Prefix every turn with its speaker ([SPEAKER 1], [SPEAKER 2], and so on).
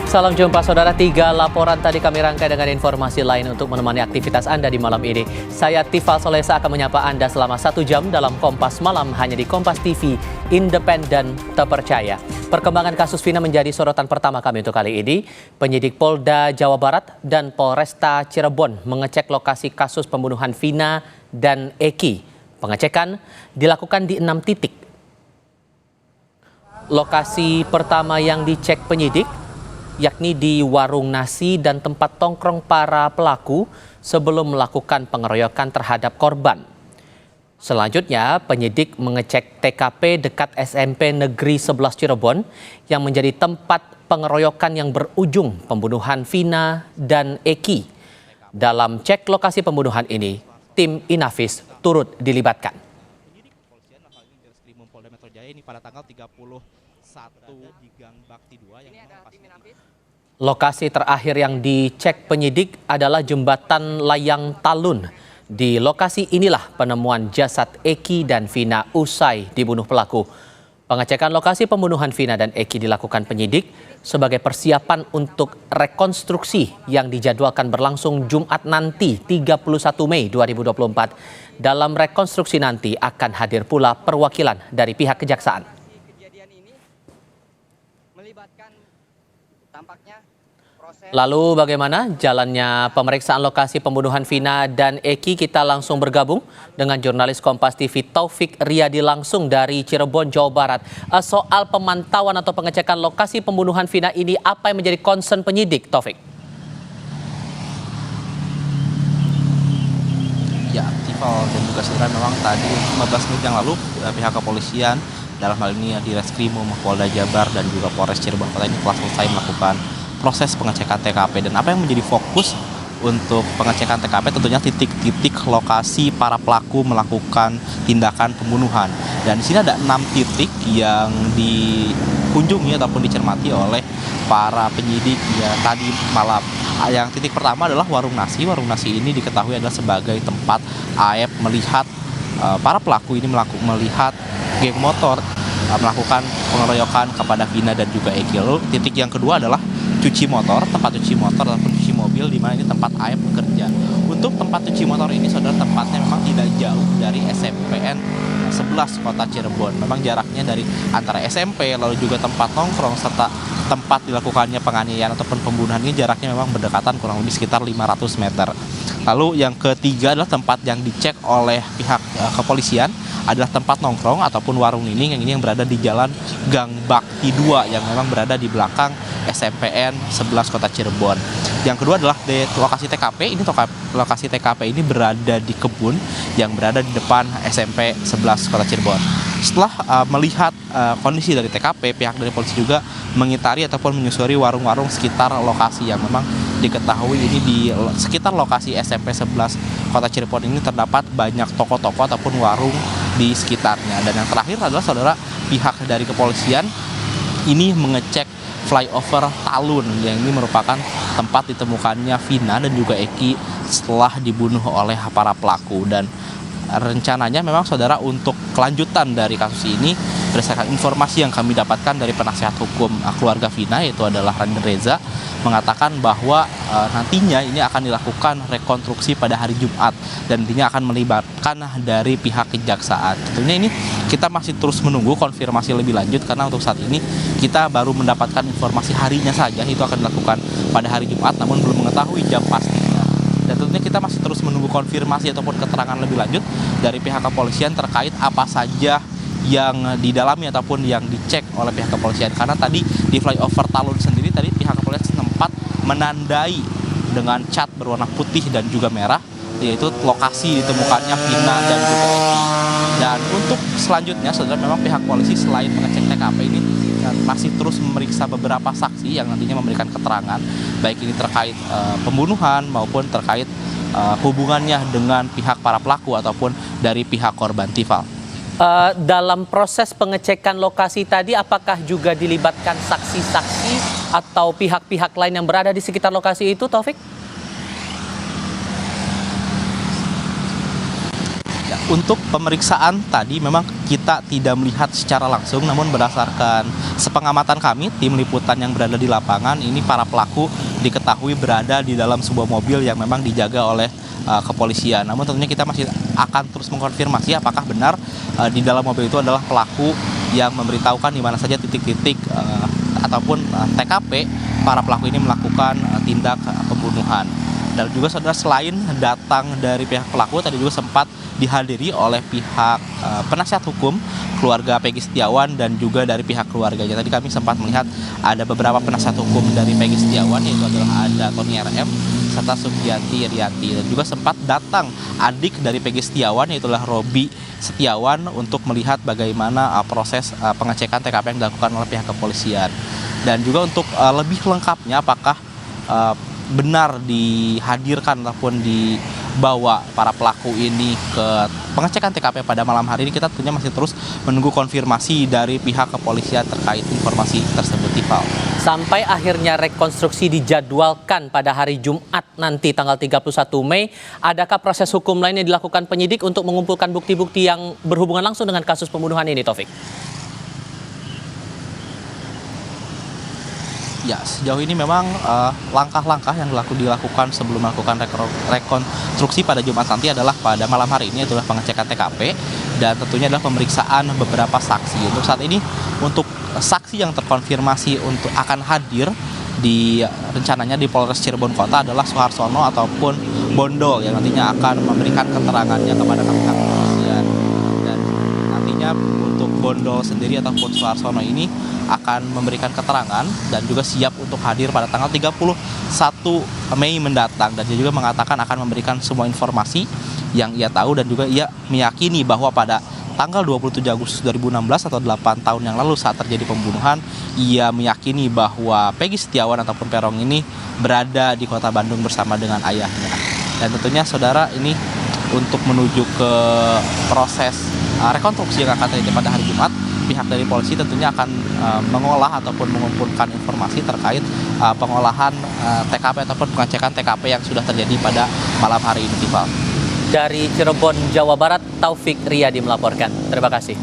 [SPEAKER 1] Salam jumpa saudara, 3 laporan tadi kami rangkai dengan informasi lain untuk menemani aktivitas Anda di malam ini. Saya Tifal Solesa akan menyapa Anda selama 1 jam dalam Kompas Malam hanya di Kompas TV, independen, terpercaya. Perkembangan kasus Vina menjadi sorotan pertama kami untuk kali ini. Penyidik Polda Jawa Barat dan Polresta Cirebon mengecek lokasi kasus pembunuhan Vina dan Eki. Pengecekan dilakukan di 6 titik. Lokasi pertama yang dicek penyidik yakni di warung nasi dan tempat tongkrong para pelaku sebelum melakukan pengeroyokan terhadap korban. Selanjutnya, penyidik mengecek TKP dekat SMP Negeri 11 Cirebon yang menjadi tempat pengeroyokan yang berujung pembunuhan Vina dan Eki. Dalam cek lokasi pembunuhan ini, tim Inafis turut dilibatkan. Pada tanggal 31 di Gang Bakti 2 yang lokasi terakhir yang dicek penyidik adalah jembatan Layang Talun. Di lokasi inilah penemuan jasad Eki dan Vina usai dibunuh pelaku. Pengecekan lokasi pembunuhan Vina dan Eki dilakukan penyidik sebagai persiapan untuk rekonstruksi yang dijadwalkan berlangsung Jumat nanti 31 Mei 2024. Dalam rekonstruksi nanti akan hadir pula perwakilan dari pihak kejaksaan. Lalu bagaimana jalannya pemeriksaan lokasi pembunuhan Vina dan Eki? Kita langsung bergabung dengan jurnalis Kompas TV Taufik Riyadi langsung dari Cirebon, Jawa Barat. Soal pemantauan atau pengecekan lokasi pembunuhan Vina ini, apa yang menjadi concern penyidik, Taufik?
[SPEAKER 2] Ya, Tifal dan juga saudara, memang tadi 15 menit yang lalu pihak kepolisian dalam hal ini di Reskrimum Polda Jabar dan juga Polres Cirebon Kota ini telah selesai melakukan proses pengecekan TKP. Dan apa yang menjadi fokus untuk pengecekan TKP tentunya titik-titik lokasi para pelaku melakukan tindakan pembunuhan. Dan di sini ada 6 titik yang dikunjungi ataupun dicermati oleh para penyidik ya tadi malam. Yang titik pertama adalah warung nasi. Warung nasi ini diketahui adalah sebagai tempat AF melihat para pelaku ini melihat geng motor melakukan pengeroyokan kepada Vina dan juga Eki. Lalu titik yang kedua adalah cuci motor, tempat cuci motor ataupun cuci mobil, di mana ini tempat AF bekerja. Untuk tempat cuci motor ini, saudara, tempatnya memang tidak jauh dari SMPN 11 Kota Cirebon. Memang jaraknya dari antara SMP lalu juga tempat nongkrong serta tempat dilakukannya penganiayaan ataupun pembunuhan ini jaraknya memang berdekatan, kurang lebih sekitar 500 meter. Lalu yang ketiga adalah tempat yang dicek oleh pihak kepolisian adalah tempat nongkrong ataupun warung nining yang berada di Jalan Gang Bakti 2 yang memang berada di belakang SMPN 11 Kota Cirebon. Yang kedua adalah di lokasi TKP. Lokasi TKP ini berada di kebun yang berada di depan SMP 11 Kota Cirebon. Setelah melihat kondisi dari TKP, pihak dari polisi juga mengitari ataupun menyusuri warung-warung sekitar lokasi yang memang diketahui ini di sekitar lokasi SMP 11 Kota Cirebon ini terdapat banyak toko-toko ataupun warung di sekitarnya. Dan yang terakhir adalah saudara, pihak dari kepolisian ini mengecek flyover Talun yang ini merupakan tempat ditemukannya Vina dan juga Eki setelah dibunuh oleh para pelaku. Dan rencananya memang saudara, untuk kelanjutan dari kasus ini berdasarkan informasi yang kami dapatkan dari penasihat hukum keluarga Vina, yaitu adalah Raden Reza, mengatakan bahwa nantinya ini akan dilakukan rekonstruksi pada hari Jumat dan nantinya akan melibatkan dari pihak kejaksaan. Tentunya ini kita masih terus menunggu konfirmasi lebih lanjut karena untuk saat ini kita baru mendapatkan informasi harinya saja, itu akan dilakukan pada hari Jumat, namun belum mengetahui jam pastinya. Dan tentunya kita masih terus menunggu konfirmasi ataupun keterangan lebih lanjut dari pihak kepolisian terkait apa saja yang didalami ataupun yang dicek oleh pihak kepolisian. Karena tadi di flyover Talun sendiri tadi pihak kepolisian sempat menandai dengan cat berwarna putih dan juga merah, yaitu lokasi ditemukannya Vina dan juga Eki. Dan untuk selanjutnya, saudara, memang pihak polisi selain mengecek TKP ini masih terus memeriksa beberapa saksi yang nantinya memberikan keterangan, baik ini terkait pembunuhan maupun terkait hubungannya dengan pihak para pelaku ataupun dari pihak korban. Tifal.
[SPEAKER 1] Dalam proses pengecekan lokasi tadi, apakah juga dilibatkan saksi-saksi atau pihak-pihak lain yang berada di sekitar lokasi itu, Taufik?
[SPEAKER 2] Untuk pemeriksaan tadi memang kita tidak melihat secara langsung, namun berdasarkan sepengamatan kami, tim liputan yang berada di lapangan, ini para pelaku diketahui berada di dalam sebuah mobil yang memang dijaga oleh kepolisian. Namun tentunya kita masih akan terus mengkonfirmasi apakah benar di dalam mobil itu adalah pelaku yang memberitahukan di mana saja titik-titik ataupun TKP para pelaku ini melakukan tindak pembunuhan. Dan juga saudara, selain datang dari pihak pelaku, tadi juga sempat dihadiri oleh pihak penasihat hukum keluarga Peggy Setiawan dan juga dari pihak keluarganya. Tadi kami sempat melihat ada beberapa penasihat hukum dari Peggy Setiawan, yaitu adalah ada Tony RM serta Sugianti Rianti, dan juga sempat datang adik dari Peggy Setiawan, yaitu adalah Robi Setiawan, untuk melihat bagaimana proses pengecekan TKP yang dilakukan oleh pihak kepolisian. Dan juga untuk lebih lengkapnya apakah benar dihadirkan ataupun dibawa para pelaku ini ke pengecekan TKP pada malam hari ini, kita tentunya masih terus menunggu konfirmasi dari pihak kepolisian terkait informasi tersebut, Iqbal.
[SPEAKER 1] Sampai akhirnya rekonstruksi dijadwalkan pada hari Jumat nanti tanggal 31 Mei, adakah proses hukum lain yang dilakukan penyidik untuk mengumpulkan bukti-bukti yang berhubungan langsung dengan kasus pembunuhan ini, Taufik?
[SPEAKER 2] Ya, sejauh ini memang langkah-langkah yang dilakukan sebelum melakukan rekonstruksi pada Jumat nanti adalah pada malam hari ini, adalah pengecekan TKP dan tentunya adalah pemeriksaan beberapa saksi. Untuk saat ini, untuk saksi yang terkonfirmasi untuk akan hadir di rencananya di Polres Cirebon Kota adalah Suharsono ataupun Bondol yang nantinya akan memberikan keterangannya kepada pihak kepolisian. Dan nantinya untuk Bondol sendiri ataupun Suharsono ini akan memberikan keterangan dan juga siap untuk hadir pada tanggal 31 Mei mendatang, dan dia juga mengatakan akan memberikan semua informasi yang ia tahu, dan juga ia meyakini bahwa pada tanggal 27 Agustus 2016 atau 8 tahun yang lalu saat terjadi pembunuhan, ia meyakini bahwa Peggy Setiawan ataupun Peron ini berada di kota Bandung bersama dengan ayahnya. Dan tentunya saudara, ini untuk menuju ke proses rekonstruksi yang akan terjadi pada hari Jumat, pihak dari polisi tentunya akan mengolah ataupun mengumpulkan informasi terkait pengolahan TKP ataupun pengecekan TKP yang sudah terjadi pada malam hari ini, Tifal.
[SPEAKER 1] Dari Cirebon, Jawa Barat, Taufik Riyadi melaporkan. Terima kasih.